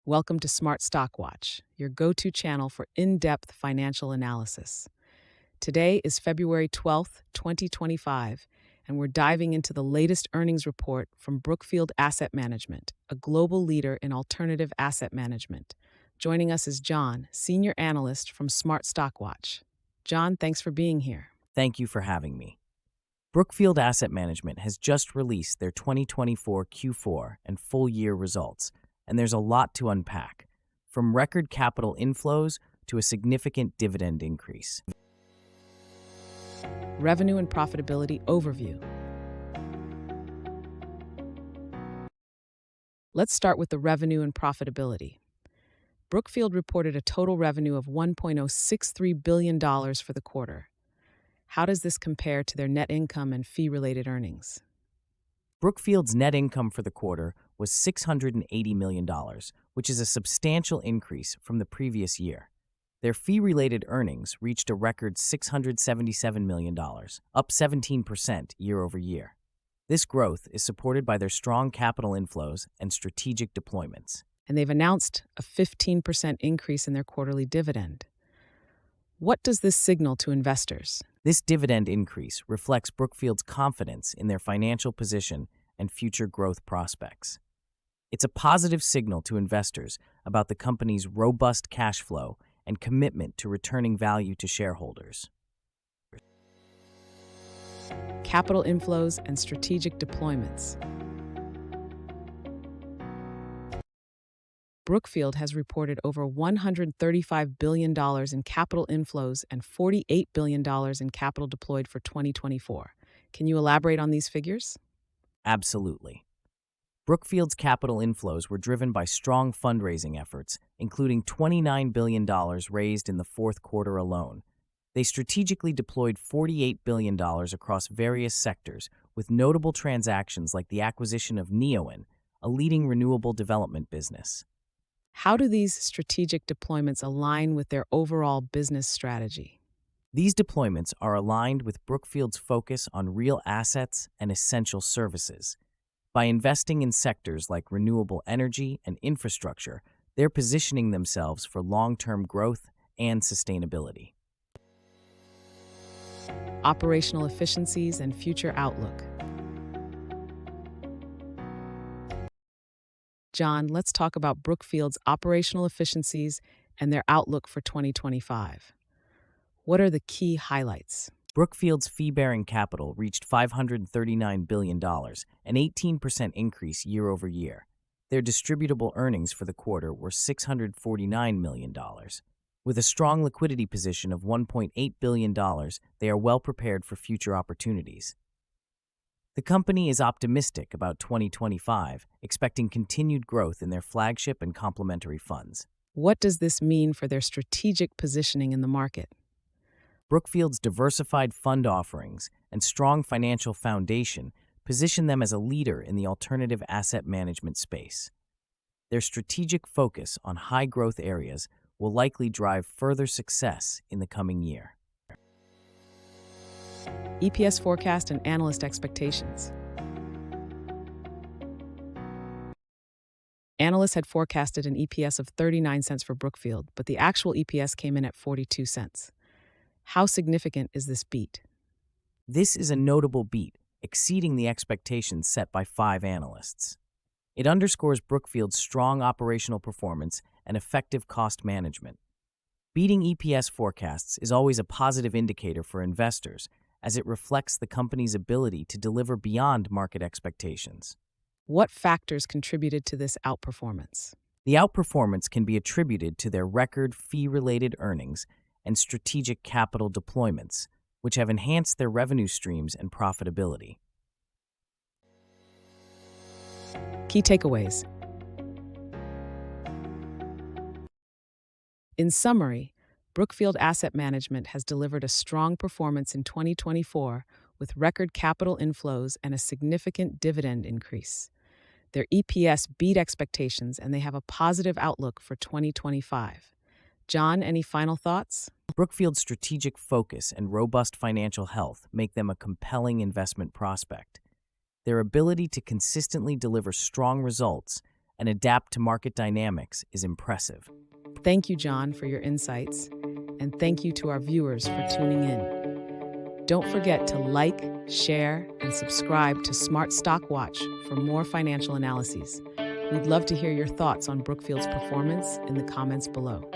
Welcome to Smart Stock Watch, your go-to channel for in-depth financial analysis. Today is February 12th, 2025, and we're diving into the latest earnings report from Brookfield Asset Management, a global leader in alternative asset management. Joining us is John, senior analyst from Smart Stock Watch. John, thanks for being here. Thank you for having me. Brookfield Asset Management has just released their 2024 Q4 and full-year results, and there's a lot to unpack, from record capital inflows to a significant dividend increase. Revenue and profitability overview. Let's start with the revenue and profitability. Brookfield reported a total revenue of $1.063 billion for the quarter. How does this compare to their net income and fee-related earnings? Brookfield's net income for the quarter was $680 million, which is a substantial increase from the previous year. Their fee-related earnings reached a record $677 million, up 17% year over year. This growth is supported by their strong capital inflows and strategic deployments. And they've announced a 15% increase in their quarterly dividend. What does this signal to investors? This dividend increase reflects Brookfield's confidence in their financial position and future growth prospects. It's a positive signal to investors about the company's robust cash flow and commitment to returning value to shareholders. Capital inflows and strategic deployments. Brookfield has reported over $135 billion in capital inflows and $48 billion in capital deployed for 2024. Can you elaborate on these figures? Absolutely. Brookfield's capital inflows were driven by strong fundraising efforts, including $29 billion raised in the fourth quarter alone. They strategically deployed $48 billion across various sectors, with notable transactions like the acquisition of Neoen, a leading renewable development business. How do these strategic deployments align with their overall business strategy? These deployments are aligned with Brookfield's focus on real assets and essential services. By investing in sectors like renewable energy and infrastructure, they're positioning themselves for long-term growth and sustainability. Operational efficiencies and future outlook. John, let's talk about Brookfield's operational efficiencies and their outlook for 2025. What are the key highlights? Brookfield's fee-bearing capital reached $539 billion, an 18% increase year over year. Their distributable earnings for the quarter were $649 million. With a strong liquidity position of $1.8 billion, they are well prepared for future opportunities. The company is optimistic about 2025, expecting continued growth in their flagship and complementary funds. What does this mean for their strategic positioning in the market? Brookfield's diversified fund offerings and strong financial foundation position them as a leader in the alternative asset management space. Their strategic focus on high-growth areas will likely drive further success in the coming year. EPS forecast and analyst expectations. Analysts had forecasted an EPS of 39 cents for Brookfield, but the actual EPS came in at 42 cents. How significant is this beat? This is a notable beat, exceeding the expectations set by 5 analysts. It underscores Brookfield's strong operational performance and effective cost management. Beating EPS forecasts is always a positive indicator for investors, as it reflects the company's ability to deliver beyond market expectations. What factors contributed to this outperformance? The outperformance can be attributed to their record fee-related earnings and strategic capital deployments, which have enhanced their revenue streams and profitability. Key takeaways. In summary, Brookfield Asset Management has delivered a strong performance in 2024 with record capital inflows and a significant dividend increase. Their EPS beat expectations and they have a positive outlook for 2025. John, any final thoughts? Brookfield's strategic focus and robust financial health make them a compelling investment prospect. Their ability to consistently deliver strong results and adapt to market dynamics is impressive. Thank you, John, for your insights, and thank you to our viewers for tuning in. Don't forget to like, share, and subscribe to Smart Stock Watch for more financial analyses. We'd love to hear your thoughts on Brookfield's performance in the comments below.